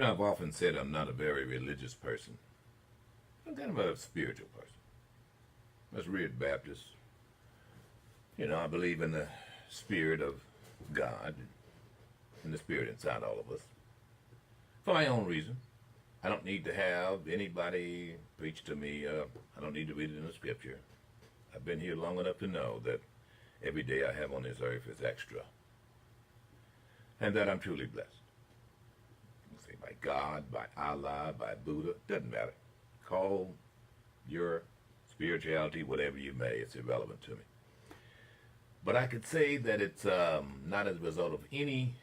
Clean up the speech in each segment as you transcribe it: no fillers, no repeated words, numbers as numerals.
I've often said I'm not a very religious person. I'm kind of a spiritual person. I was reared Baptist. I believe in the spirit of God and the spirit inside all of us. For my own reason. I don't need to have anybody preach to me. I don't need to read it in the scripture. I've been here long enough to know that every day I have on this earth is extra. And that I'm truly blessed. Say by God, by Allah, by Buddha, doesn't matter. Call your spirituality whatever you may, it's irrelevant to me. But I could say that it's not as a result of any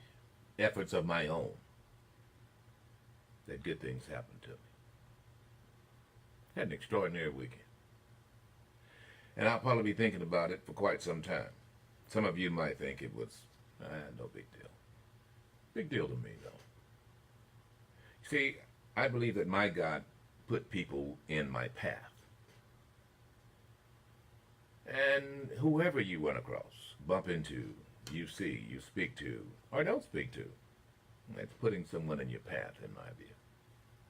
efforts of my own that good things happen to me. Had an extraordinary weekend. And I'll probably be thinking about it for quite some time. Some of you might think it was no big deal. Big deal to me, though. See, I believe that my God put people in my path. And whoever you run across, bump into, you see, you speak to, or don't speak to, that's putting someone in your path, in my view.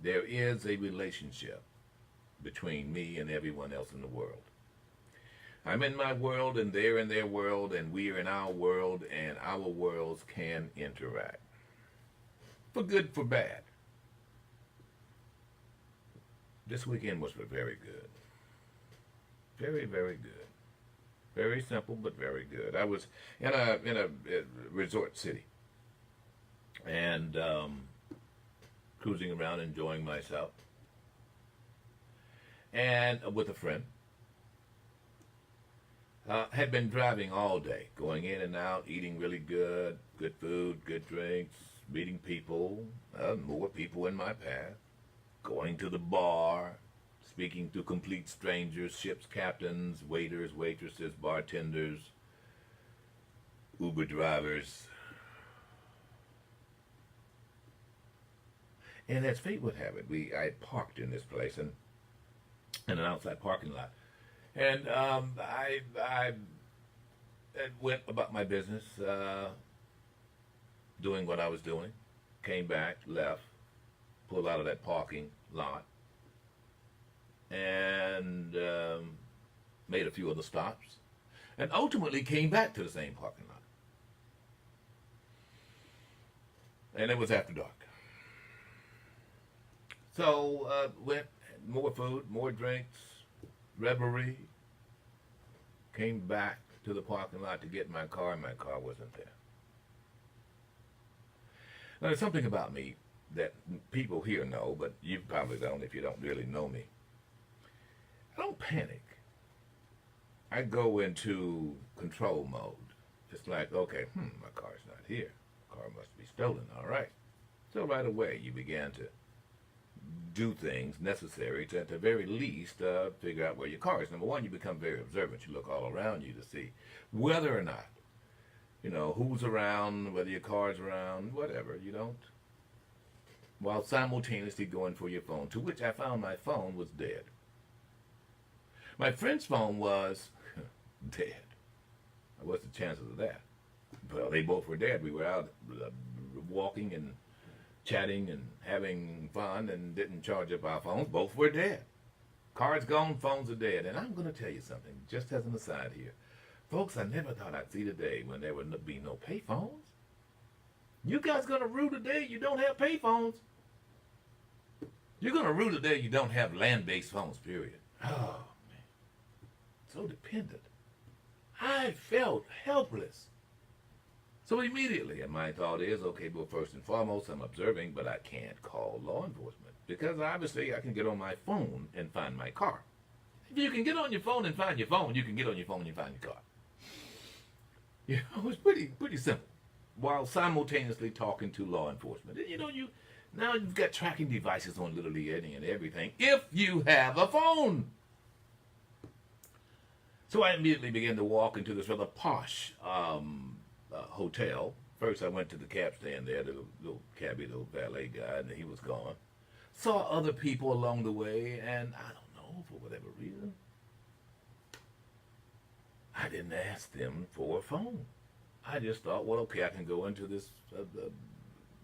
There is a relationship between me and everyone else in the world. I'm in my world, and they're in their world, and we are in our world, and our worlds can interact. For good, for bad. This weekend was very good. Very, very good. Very simple, but very good. I was in a resort city, and cruising around, enjoying myself, and with a friend. Had been driving all day, going in and out, eating really good food, good drinks, meeting people, more people in my path, going to the bar, speaking to complete strangers, ship's captains, waiters, waitresses, bartenders, Uber drivers. And as fate would have it, I had parked in this place and in an outside parking lot. And I went about my business, doing what I was doing, came back, left, pulled out of that parking lot, and made a few other stops, and ultimately came back to the same parking lot. And it was after dark. So went, more food, more drinks, revelry, came back to the parking lot to get my car, and my car wasn't there. Now, there's something about me that people here know, but you probably don't if you don't really know me. I don't panic. I go into control mode. It's like, okay, my car's not here. Car must be stolen, all right. So right away you began to do things necessary to, at the very least, figure out where your car is. Number one, you become very observant. You look all around you to see whether or not, who's around, whether your car's around, whatever. You don't. While simultaneously going for your phone, to which I found my phone was dead. My friend's phone was dead. What's the chances of that? Well, they both were dead. We were out walking and chatting and having fun and didn't charge up our phones. Both were dead. Cards gone, phones are dead. And I'm going to tell you something, just as an aside here. Folks, I never thought I'd see the day when there would be no payphones. You guys going to rue the day you don't have payphones. You're going to rue the day you don't have land-based phones, period. Oh, man. So dependent. I felt helpless. So immediately, and my thought is, okay, well, first and foremost, I'm observing, but I can't call law enforcement. Because obviously I can get on my phone and find my car. If you can get on your phone and find your phone, you can get on your phone and find your car. It's pretty simple. While simultaneously talking to law enforcement. And now you've got tracking devices on literally any and everything, if you have a phone. So I immediately began to walk into this rather posh hotel. First I went to the cab stand there, the little cabbie, little valet guy, and he was gone. Saw other people along the way, and I don't know, for whatever reason, I didn't ask them for a phone. I just thought, well, okay, I can go into this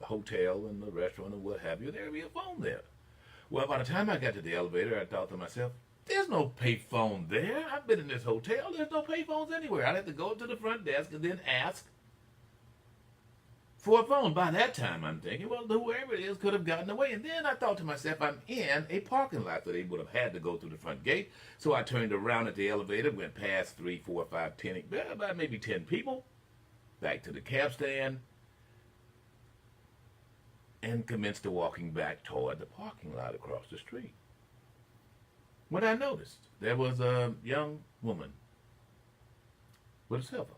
hotel and the restaurant and what have you, there'd be a phone there. Well, by the time I got to the elevator, I thought to myself, there's no pay phone there. I've been in this hotel. There's no pay phones anywhere. I'd have to go to the front desk and then ask for a phone. By that time, I'm thinking, well, whoever it is could have gotten away. And then I thought to myself, I'm in a parking lot, so they would have had to go through the front gate. So I turned around at the elevator, went past 3, 4, 5, 10, about maybe 10 people, back to the cab stand, and commenced to walking back toward the parking lot across the street. When I noticed there was a young woman with a cell phone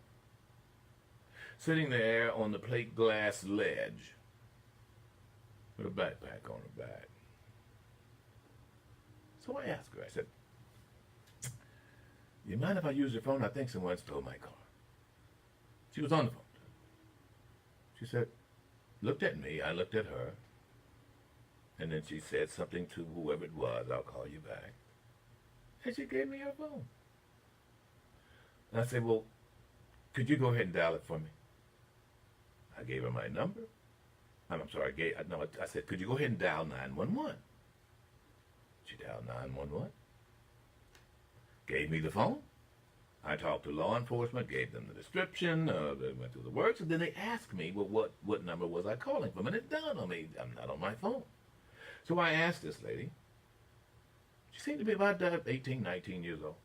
sitting there on the plate glass ledge with a backpack on her back. So I asked her, I said, you mind if I use your phone? I think someone stole my car. She was on the phone. She said, looked at me, I looked at her, and then she said something to whoever it was, I'll call you back. And she gave me her phone. And I said, well, could you go ahead and dial it for me? I gave her my number. I said, could you go ahead and dial 911? She dialed 911. Gave me the phone. I talked to law enforcement, gave them the description, they went through the works, and then they asked me, well, what number was I calling from? And it dawned on me, I'm not on my phone. So I asked this lady. She seemed to be about 18, 19 years old.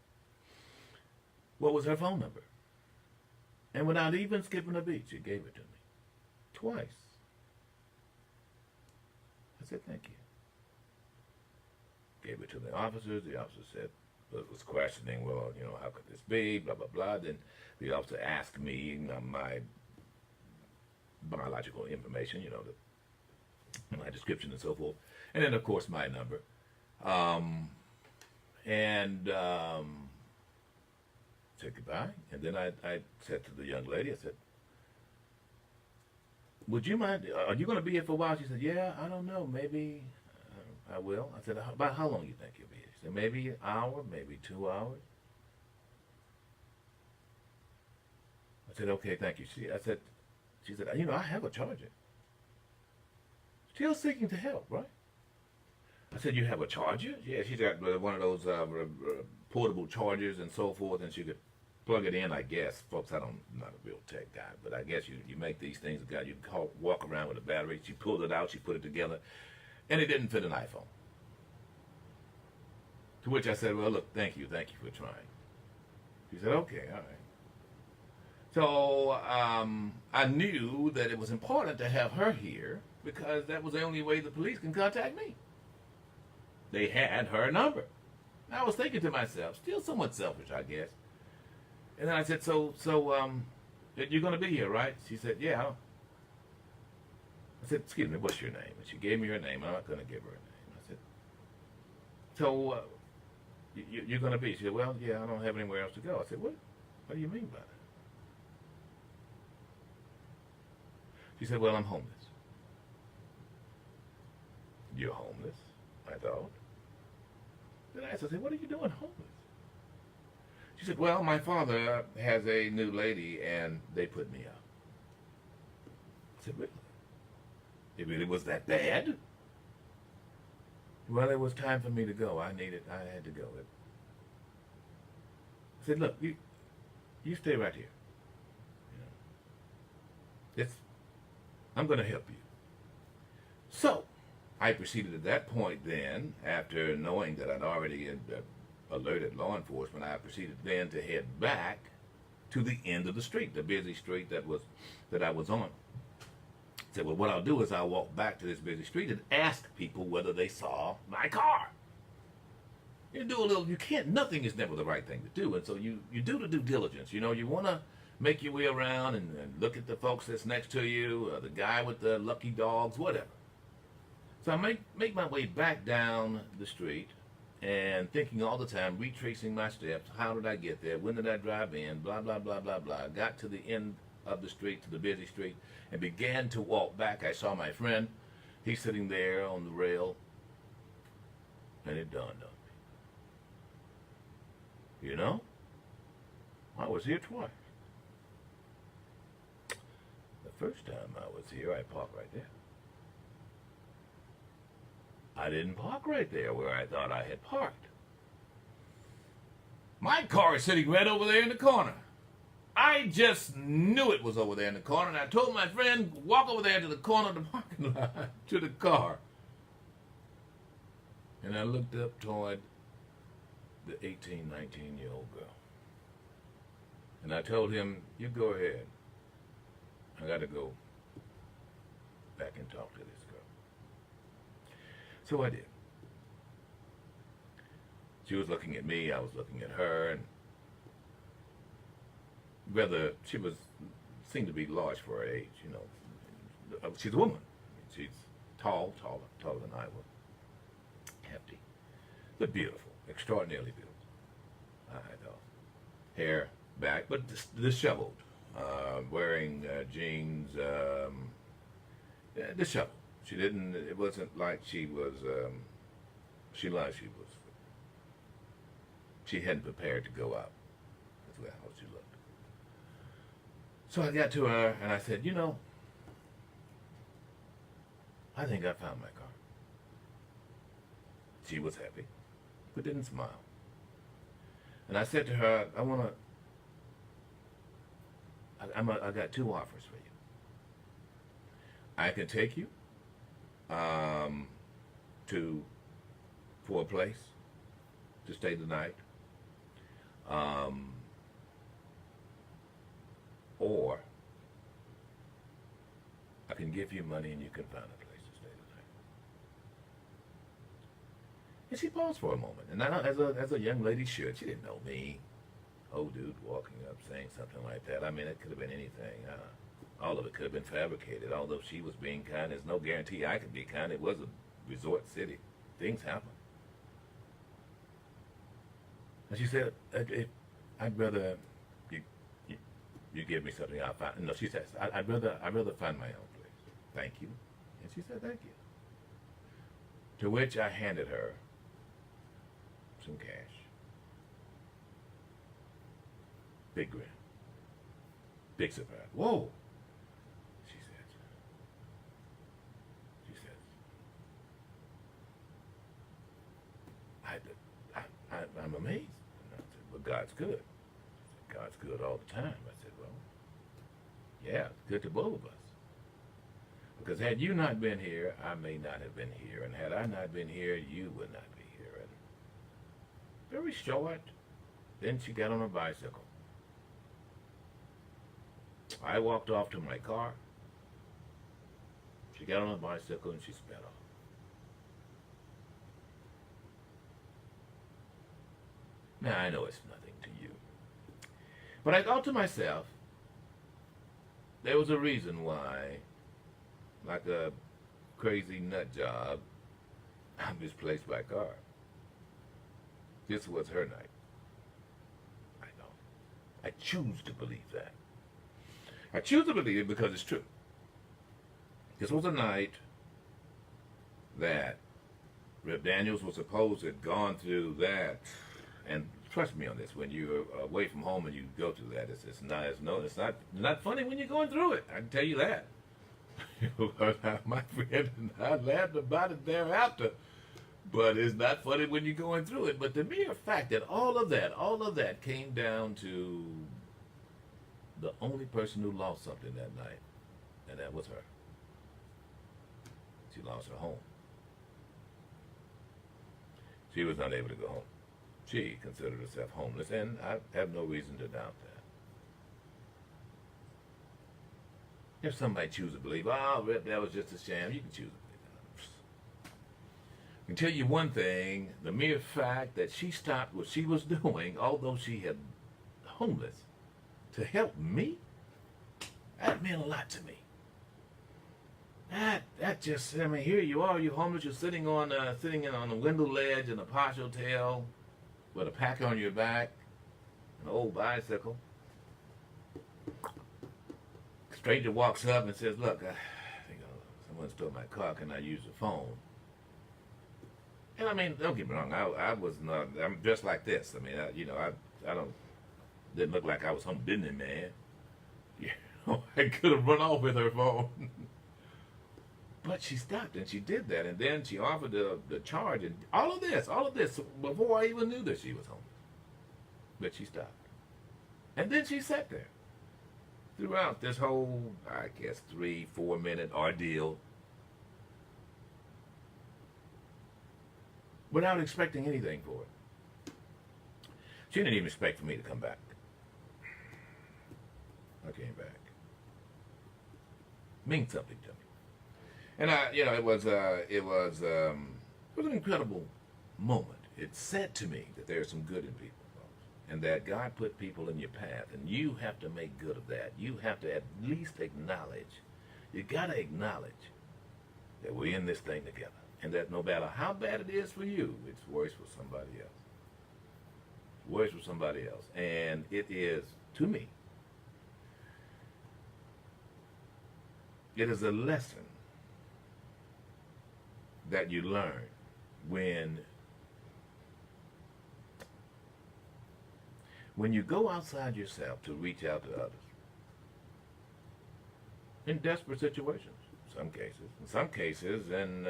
What was her phone number? And without even skipping a beat, she gave it to me. Twice. I said, thank you. Gave it to the officers. The officer said, was questioning, well, how could this be, blah, blah, blah. Then the officer asked me my biological information, my description and so forth. And then, of course, my number. Said goodbye. And then I said to the young lady, I said, would you mind, are you going to be here for a while? She said, yeah, I don't know, maybe I will. I said, about how long do you think you'll be here? She said, maybe an hour, maybe 2 hours. I said, okay, thank you. She said, I have a charger. Still seeking to help, right? I said, you have a charger? Yeah, she's got one of those portable chargers and so forth, and she could plug it in, I guess. Folks, I'm not a real tech guy, but I guess you make these things, you can walk around with a battery. She pulled it out, she put it together, and it didn't fit an iPhone. To which I said, well, look, thank you for trying. She said, okay, all right. So I knew that it was important to have her here because that was the only way the police can contact me. They had her number. I was thinking to myself, still somewhat selfish, I guess. And then I said, so you're going to be here, right? She said, yeah. I said, excuse me, what's your name? And she gave me her name. I'm not going to give her a name. I said, so you're going to be? She said, well, yeah, I don't have anywhere else to go. I said, what do you mean by that? She said, well, I'm homeless. You're homeless? I thought. Then I asked her, I said, what are you doing homeless? She said, well, my father has a new lady and they put me up. I said, really? It really was that bad? Well, it was time for me to go. I had to go. I said, look, you stay right here. I'm going to help you. So, I proceeded at that point then, after knowing that I'd already alerted law enforcement, I proceeded then to head back to the end of the street, the busy street that I was on. I said, well, what I'll do is I'll walk back to this busy street and ask people whether they saw my car. Nothing is never the right thing to do, and so you do the due diligence. You want to make your way around and look at the folks that's next to you, the guy with the lucky dogs, whatever. So I make my way back down the street and thinking all the time, retracing my steps. How did I get there? When did I drive in? Blah, blah, blah, blah, blah. I got to the end of the street, to the busy street, and began to walk back. I saw my friend. He's sitting there on the rail, and it dawned on me. I was here twice. The first time I was here, I parked right there. I didn't park right there where I thought I had parked. My car is sitting right over there in the corner. I just knew it was over there in the corner, and I told my friend, walk over there to the corner of the parking lot, to the car. And I looked up toward the 18, 19-year-old girl. And I told him, you go ahead. I got to go back and talk to this girl. So I did. She was looking at me, I was looking at her, and whether she seemed to be large for her age, you know. She's a woman. She's taller than I was. Hefty. But beautiful. Extraordinarily beautiful. I thought. Hair back, but disheveled. Wearing jeans, disheveled. It wasn't like she was, she hadn't prepared to go out. That's how she looked. So I got to her and I said, you know, I think I found my car. She was happy, but didn't smile. And I said to her, I got two offers for you. I can take you for a place to stay the night, or I can give you money and you can find a place to stay the night. And she paused for a moment, and as a young lady should, she didn't know me. Old dude walking up saying something like that. I mean, it could have been anything. All of it could have been fabricated. Although she was being kind, there's no guarantee I could be kind. It was a resort city. Things happen. And she said, I'd rather you give me something I'll find. No, she says, I'd rather find my own place. Thank you. And she said, thank you. To which I handed her some cash. Big grin. Big surprise. Whoa, she says. I'm amazed. And I said, well, God's good. I said, God's good all the time. I said, well, yeah, it's good to both of us. Because had you not been here, I may not have been here. And had I not been here, you would not be here. And very short, then she got on her bicycle. I walked off to my car. She got on a bicycle and she sped off. Now, I know it's nothing to you. But I thought to myself, there was a reason why, like a crazy nut job, I misplaced my car. This was her night. I know. I choose to believe that. I choose to believe it because it's true. This was a night that Rip Daniels was supposed to have gone through that. And trust me on this, when you're away from home and you go through that, it's not funny when you're going through it. I can tell you that. My friend and I laughed about it thereafter. But it's not funny when you're going through it. But the mere fact that all of that came down to the only person who lost something that night, and that was her. She lost her home. She was not able to go home. She considered herself homeless, and I have no reason to doubt that. If somebody chooses to believe, oh, Rip, that was just a sham, you can choose to believe that. I can tell you one thing, the mere fact that she stopped what she was doing, although she had homeless, to help me, that meant a lot to me. That just, I mean, here you are, you're homeless, you're sitting on a window ledge in a posh hotel with a pack on your back, an old bicycle. Stranger walks up and says, look, someone stole my car, can I use the phone? And I mean, don't get me wrong, I'm dressed like this. I mean, I didn't look like I was some businessman. You know, I could have run off with her phone. But she stopped and she did that, and then she offered the charge and all of this before I even knew that she was homeless. But she stopped. And then she sat there throughout this whole, I guess, 3-4 minute ordeal without expecting anything for it. She didn't even expect for me to come back. I came back. Means something to me. And it was an incredible moment. It said to me that there's some good in people, and that God put people in your path, and you have to make good of that. You have to at least acknowledge. You got to acknowledge that we're in this thing together, and that no matter how bad it is for you, it's worse for somebody else. Worse for somebody else, and it is to me. It is a lesson that you learn when you go outside yourself to reach out to others in desperate situations. In some cases, and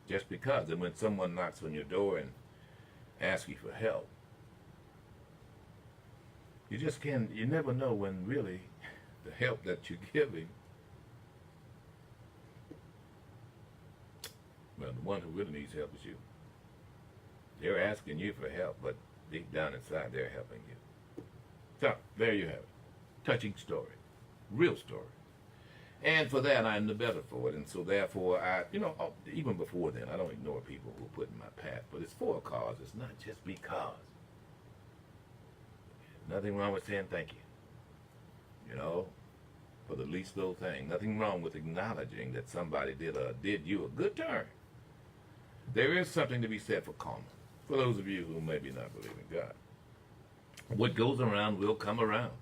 just because, and when someone knocks on your door and asks you for help, you never know when really the help that you're giving, well, the one who really needs help is you. They're asking you for help, but deep down inside, they're helping you. So, there you have it. Touching story. Real story. And for that, I'm the better for it. And so, therefore, even before then, I don't ignore people who put in my path. But it's for a cause. It's not just because. Nothing wrong with saying thank you. For the least little thing. Nothing wrong with acknowledging that somebody did you a good turn. There is something to be said for karma. For those of you who maybe not believe in God. What goes around will come around.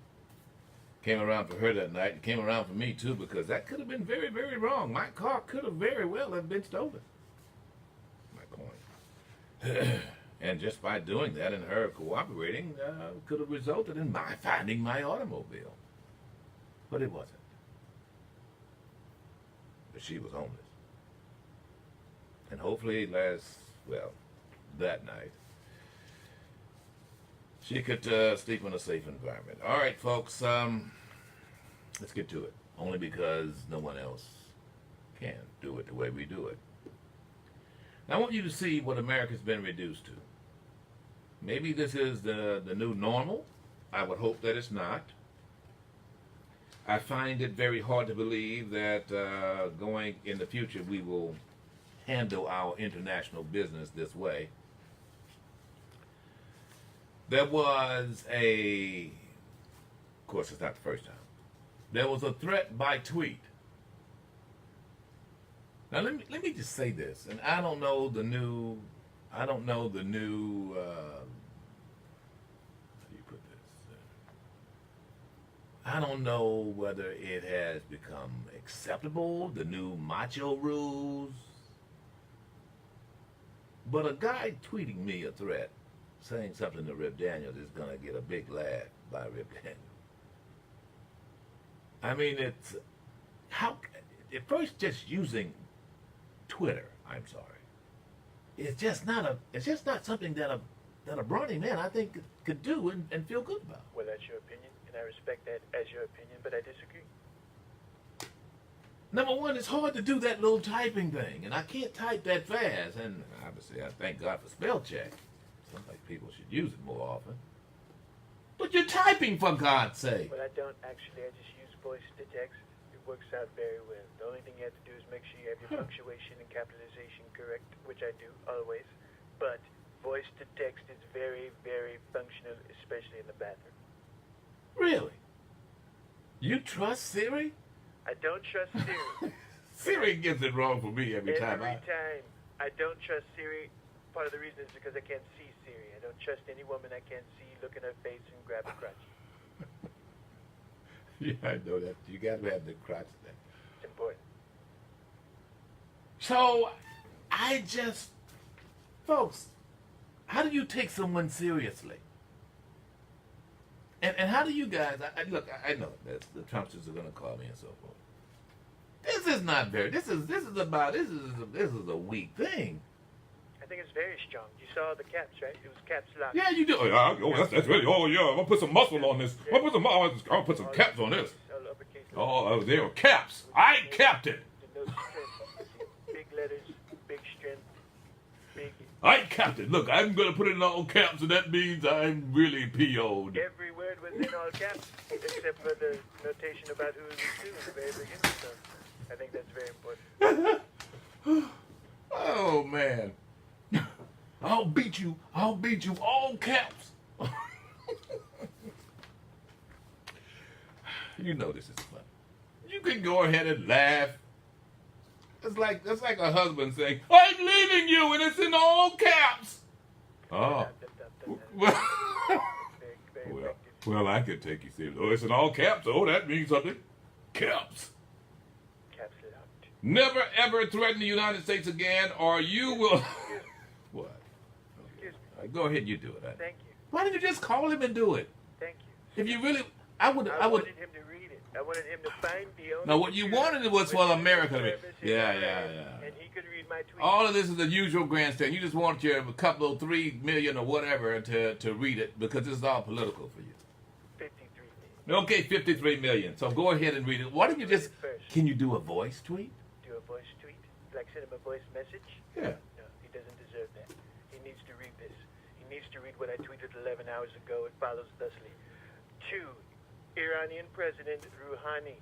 Came around for her that night. It came around for me too, because that could have been very, very wrong. My car could have very well have been stolen. My coin. And just by doing that and her cooperating, could have resulted in my finding my automobile. But it wasn't. But she was homeless. And hopefully that night, she could sleep in a safe environment. All right, folks, let's get to it. Only because no one else can do it the way we do it. Now, I want you to see what America's been reduced to. Maybe this is the new normal. I would hope that it's not. I find it very hard to believe that going in the future we will handle our international business this way. There was of course it's not the first time, there was a threat by tweet. Now let me just say this, and I don't know the new, how do you put this? I don't know whether it has become acceptable, the new macho rules. But a guy tweeting me a threat, saying something to Rip Daniels is going to get a big laugh by Rip Daniels. I mean, it's at first just using Twitter. I'm sorry. It's just not something that a brawny man I think could do and feel good about. Well, that's your opinion, and I respect that as your opinion, but I disagree. Number one, it's hard to do that little typing thing, and I can't type that fast. And obviously, I thank God for spell check. Sounds like people should use it more often. But you're typing, for God's sake. Well, I don't actually. I just use voice to text. It works out very well. The only thing you have to do is make sure you have your punctuation and capitalization correct, which I do always. But voice to text is very, very functional, especially in the bathroom. Really? You trust Siri? I don't trust Siri. Siri gets it wrong for me every time. Every time. I don't trust Siri. Part of the reason is because I can't see Siri. I don't trust any woman I can't see, look in her face, and grab a crutch. Yeah, I know that. You got to have the crotch thing. It's important. So, folks, how do you take someone seriously? And how do you guys, look, I know that the Trumpsters are going to call me and so forth. This is not very. This is a weak thing. I think it's very strong. You saw the caps, right? It was caps lock. Yeah, you do. That's really. Oh yeah, I'm gonna put some muscle on this. I'm gonna put some caps on this. All uppercase. Oh, they were caps. I capped it. No strength. Big letters, big strength, big. I capped it. Look, I'm gonna put it in all caps, and that means I'm really PO'd. Every word was in all caps, except for the notation about who it was to in the very beginning. So I think that's very important. Oh man. I'll beat you. All caps. You know this is fun. You can go ahead and laugh. It's like a husband saying, "I'm leaving you," and it's in all caps. Oh. Very Well, effective. well, I could take you serious. Oh, it's in all caps. Oh, that means something. Caps. Caps locked. Never ever threaten the United States again, or you will. What? Excuse me. Go ahead, you do it. Thank you. Why didn't you just call him and do it? Thank you. If you really, I would. I wanted him to read it. I wanted him to find the only. No, what you computer wanted was for with America to read. service in Yeah, Iran, yeah. And he could read my tweet. All of this is the usual grandstand. You just want your couple of 3 million or whatever to read it because this is all political for you. 53 million. Okay, 53 million. So go ahead and read it. Why don't you just? First. Can you do a voice tweet? Do a voice tweet? Like send him a voice message? Yeah. No, he doesn't deserve that. He needs to read this. He needs to read what I tweeted 11 hours ago. It follows thusly. To Iranian President Rouhani.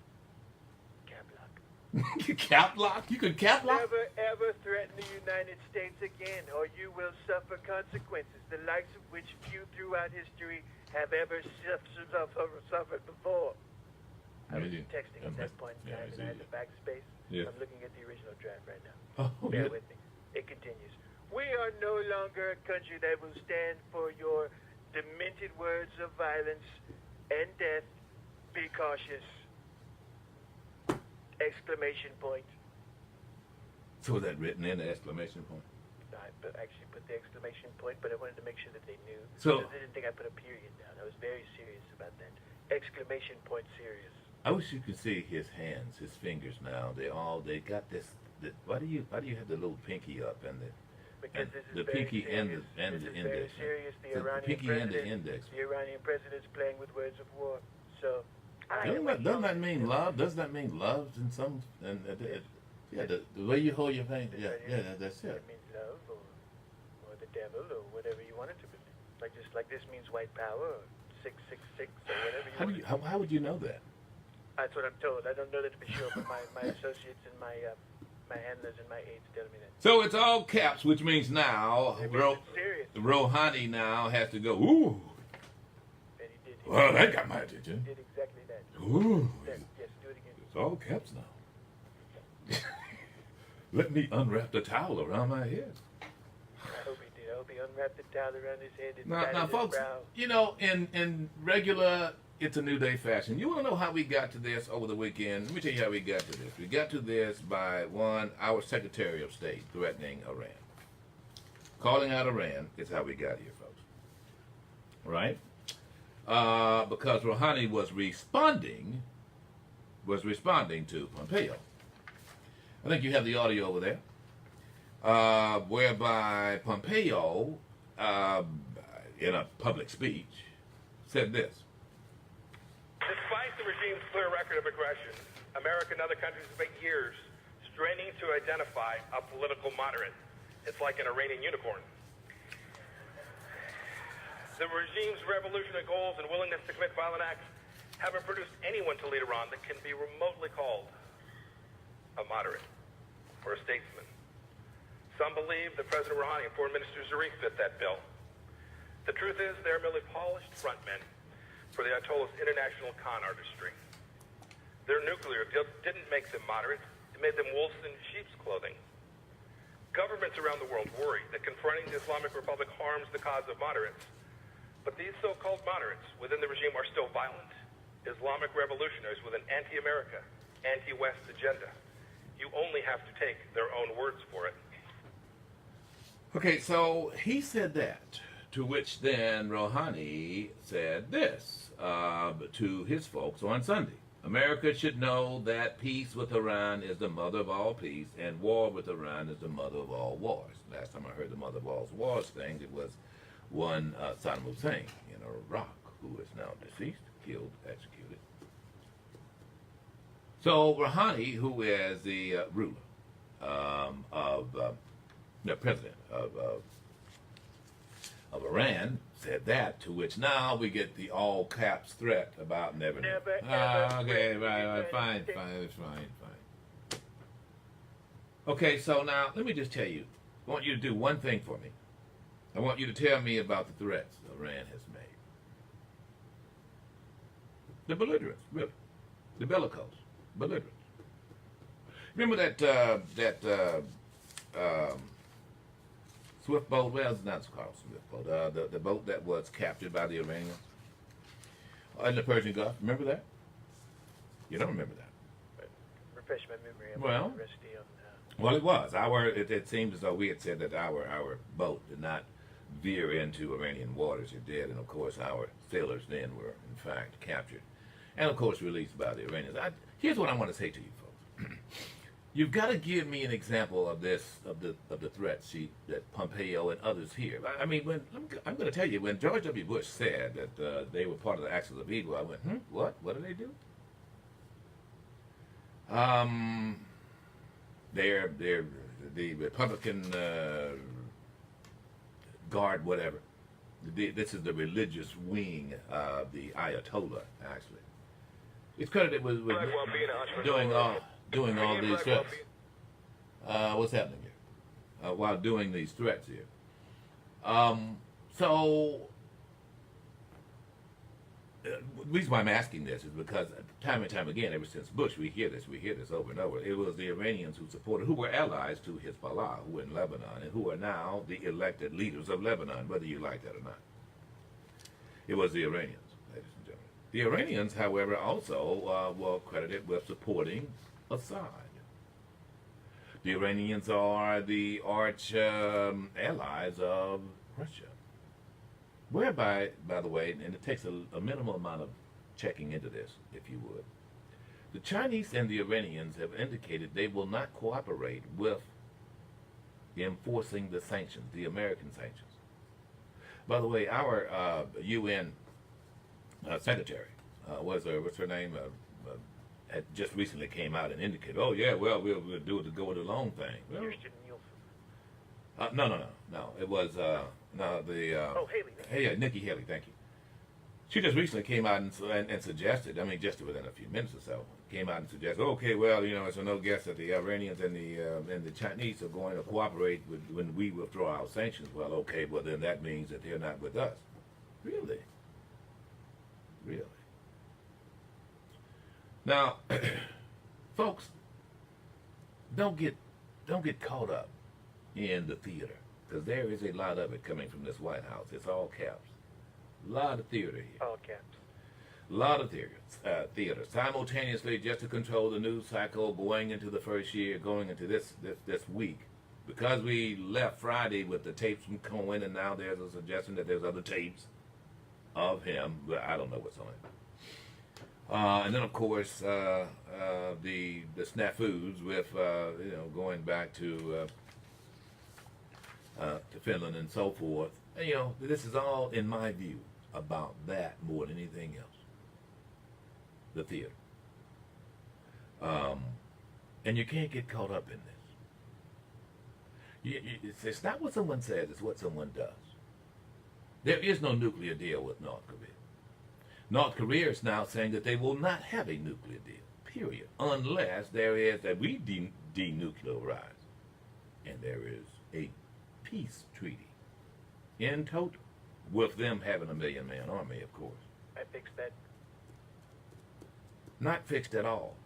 Cap lock. Cap lock? You could cap lock? Never ever threaten the United States again, or you will suffer consequences, the likes of which few throughout history have ever suffered before. I was texting at that point in time, and I had the backspace. Yeah. I'm looking at the original draft right now. Oh, Bear yeah. with me. It continues. We are no longer a country that will stand for your demented words of violence and death. Be cautious. Exclamation point. So was that written in the exclamation point? I actually put the exclamation point, but I wanted to make sure that they knew. So- Because they didn't think I put a period down. I was very serious about that. Exclamation point serious. I wish you could see his hands, his fingers now. They got this. Why do you have the little pinky up and Because this is the very pinky serious. and This the is index? very serious. The The Iranian pinky and president, the index. The Iranian president's playing with words of war. So, Doesn't that mean love? Doesn't that mean love in some? Yeah, the way you hold your hand. Yeah, that's it. It means love or the devil or whatever you want it to be. Like this means white power or 666 or whatever you want. How would you know that? That's what I'm told. I don't know that to be sure, but my associates and my handlers and my aides tell me that. So it's all caps, which means now It means it's serious. Rouhani now has to go. Ooh, And he did. well that got my attention. He did exactly that. Ooh, Yes, do it again. it's all caps now. Let me unwrap the towel around my head. I hope he did. I hope he unwrapped the towel around his head and Now, patted his folks, brow. you know, in regular It's a New Day fashion, you want to know how we got to this over the weekend? Let me tell you how we got to this. We got to this by, our Secretary of State threatening Iran. Calling out Iran is how we got here, folks. Right? Because Rouhani was responding to Pompeo. I think you have the audio over there. Whereby Pompeo, in a public speech, said this. Despite the regime's clear record of aggression, America and other countries have spent years straining to identify a political moderate. It's like an Iranian unicorn. The regime's revolutionary goals and willingness to commit violent acts haven't produced anyone to lead Iran that can be remotely called a moderate or a statesman. Some believe that President Rouhani and Foreign Minister Zarif fit that bill. The truth is they're merely polished frontmen for the Ayatollah's international con artistry. Their nuclear deal didn't make them moderate. It made them wolves in sheep's clothing. Governments around the world worry that confronting the Islamic Republic harms the cause of moderates. But these so-called moderates within the regime are still violent, Islamic revolutionaries with an anti-America, anti-West agenda. You only have to take their own words for it. Okay, so he said that, to which then Rouhani said this to his folks on Sunday. America should know that peace with Iran is the mother of all peace, and war with Iran is the mother of all wars. Last time I heard the mother of all wars thing, it was one Saddam Hussein in Iraq, who is now deceased, killed, executed. So Rouhani, who is the ruler the president of Iran, said that, to which now we get the all caps threat about never. Never, Okay, ever right, fine. Okay, so now let me just tell you, I want you to do one thing for me. I want you to tell me about the threats Iran has made. The belligerents, really. The bellicose, belligerents. Remember that Swift boat? Well, it's not called Swift boat. The boat that was captured by the Iranians in the Persian Gulf. Remember that? You don't remember that? Refresh my memory. I'm Well, rusty on. Well, it was. It seemed as though we had said that our boat did not veer into Iranian waters. It did, and of course our sailors then were in fact captured, and of course released by the Iranians. Here's what I want to say to you folks: you've got to give me an example of this, of the threat sheet that Pompeo and others hear. I mean, when I'm going to tell you, when George W. Bush said that they were part of the axis of evil, I went, what? What do they do? They're the Republican Guard, whatever. This is the religious wing of the Ayatollah, actually. It's credited with doing all these threats. What's happening here? While doing these threats here. The reason why I'm asking this is because time and time again, ever since Bush, we hear this over and over. It was the Iranians who supported, who were allies to Hezbollah, who were in Lebanon, and who are now the elected leaders of Lebanon, whether you like that or not. It was the Iranians, ladies and gentlemen. The Iranians, however, also were credited with supporting Assad. The Iranians are the arch allies of Russia. Whereby, by the way, and it takes a minimal amount of checking into this, if you would, the Chinese and the Iranians have indicated they will not cooperate with enforcing the sanctions, the American sanctions. By the way, our UN secretary, what's her name, had just recently came out and indicated, oh yeah, well, we'll do it to go it alone thing. Well, Kirsten Nielsen. no. It was Haley. Hey, Nikki Haley, thank you. She just recently came out and suggested, I mean, just within a few minutes or so, came out and suggested, okay, well, it's a no guess that the Iranians and the Chinese are going to cooperate when we withdraw our sanctions. Well, okay, well then that means that they're not with us. Really? Now, folks, don't get caught up in the theater, because there is a lot of it coming from this White House. It's all caps. A lot of theater here. All caps. A lot of theater. Simultaneously, just to control the news cycle going into the first year, going into this week. Because we left Friday with the tapes from Cohen, and now there's a suggestion that there's other tapes of him, but I don't know what's on it. And then, of course, the snafus with going back to Finland and so forth. And, this is all, in my view, about that more than anything else. The theater. And you can't get caught up in this. It's not what someone says, it's what someone does. There is no nuclear deal with North Korea. North Korea is now saying that they will not have a nuclear deal, period, unless there is that we denuclearize, and there is a peace treaty in total, with them having a 1 million-man army, of course. I fixed that. Not fixed at all.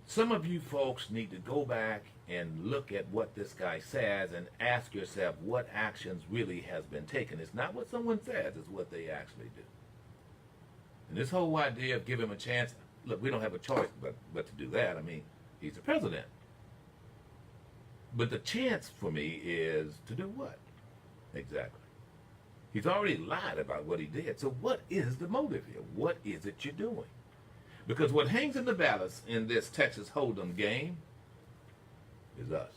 Some of you folks need to go back and look at what this guy says and ask yourself what actions really has been taken. It's not what someone says, it's what they actually do. And this whole idea of give him a chance, look, we don't have a choice but to do that. I mean, he's the president. But the chance for me is to do what? Exactly. He's already lied about what he did. So what is the motive here? What is it you're doing? Because what hangs in the balance in this Texas Hold'em game is us.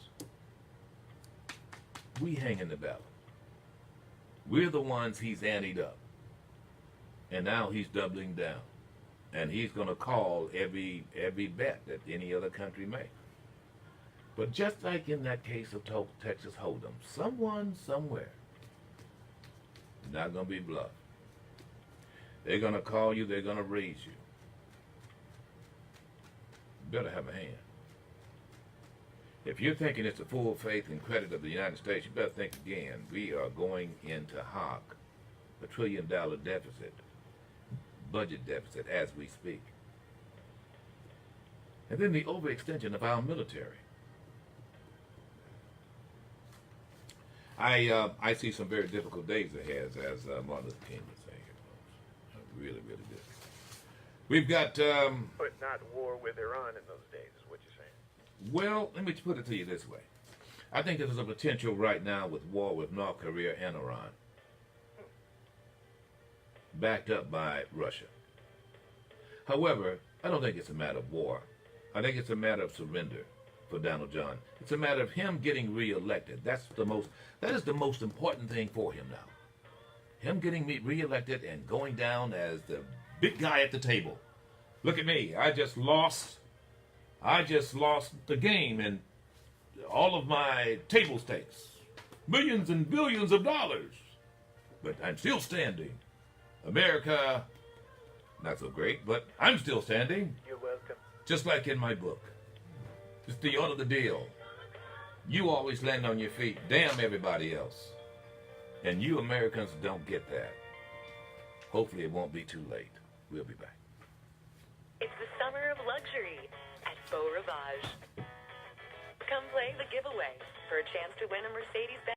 We hang in the balance. We're the ones he's anteed up. And now he's doubling down. And he's going to call every bet that any other country makes. But just like in that case of Texas Hold'em, someone somewhere is not going to be bluffed. They're going to call you. They're going to raise you. You better have a hand. If you're thinking it's the full faith and credit of the United States, you better think again. We are going into hock, $1 trillion deficit, budget deficit as we speak. And then the overextension of our military. I see some very difficult days ahead, as Martin Luther King would say. Really, really good. We've got... But not war with Iran in those days, is what you're saying. well, let me put it to you this way. I think there's a potential right now with war with North Korea and Iran, backed up by Russia. However, I don't think it's a matter of war. I think it's a matter of surrender for Donald John. It's a matter of him getting reelected. That is the most important thing for him now. Him getting reelected and going down as the big guy at the table. Look at me. I just lost the game and all of my table stakes. Millions and billions of dollars. But I'm still standing. America, not so great, but I'm still standing. You're welcome. Just like in my book. It's the art of the deal. You always land on your feet. Damn everybody else. And you Americans don't get that. Hopefully it won't be too late. We'll be back. It's the summer of luxury at Beau Rivage. Come play the giveaway for a chance to win a Mercedes-Benz.